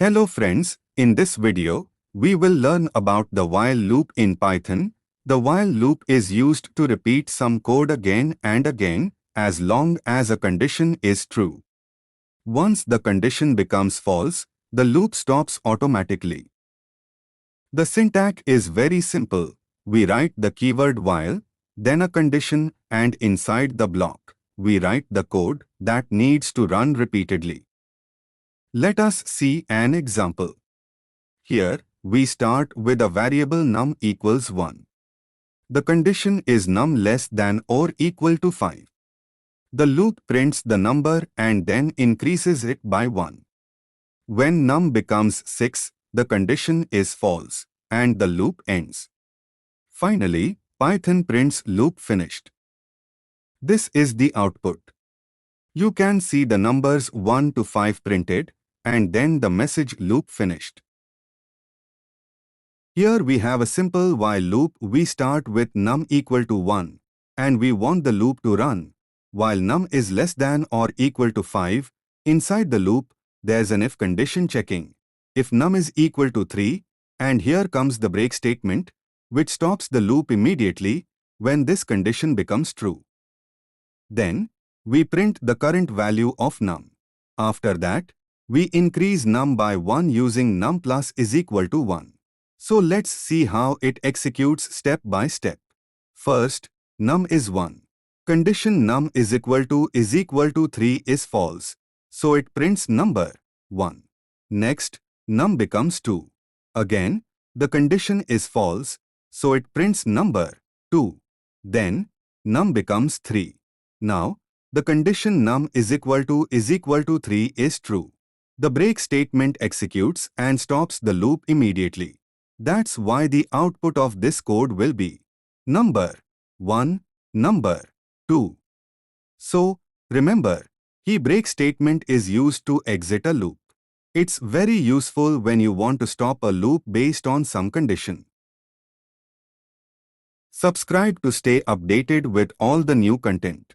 Hello friends, in this video, we will learn about the while loop in Python. The while loop is used to repeat some code again and again as long as a condition is true. Once the condition becomes false, the loop stops automatically. The syntax is very simple. We write the keyword while, then a condition, and inside the block, we write the code that needs to run repeatedly. Let us see an example. Here, we start with a variable num equals 1. The condition is num less than or equal to 5. The loop prints the number and then increases it by 1. When num becomes 6, the condition is false, and the loop ends. Finally, Python prints loop finished. This is the output. You can see the numbers 1 to 5 printed, and then the message loop finished. Here we have a simple while loop. We start with num equal to 1, and we want the loop to run. While num is less than or equal to 5, inside the loop, there's an if condition checking. If num is equal to 3, and here comes the break statement, which stops the loop immediately when this condition becomes true. Then, we print the current value of num. After that, we increase num by 1 using num plus is equal to 1. So let's see how it executes step by step. First, num is 1. Condition num is equal to 3 is false, so it prints number 1. Next, num becomes 2. Again, the condition is false, so it prints number 2. Then, num becomes 3. Now, the condition num is equal to 3 is true. The break statement executes and stops the loop immediately. That's why the output of this code will be number 1, number 2. So, remember, key break statement is used to exit a loop. It's very useful when you want to stop a loop based on some condition. Subscribe to stay updated with all the new content.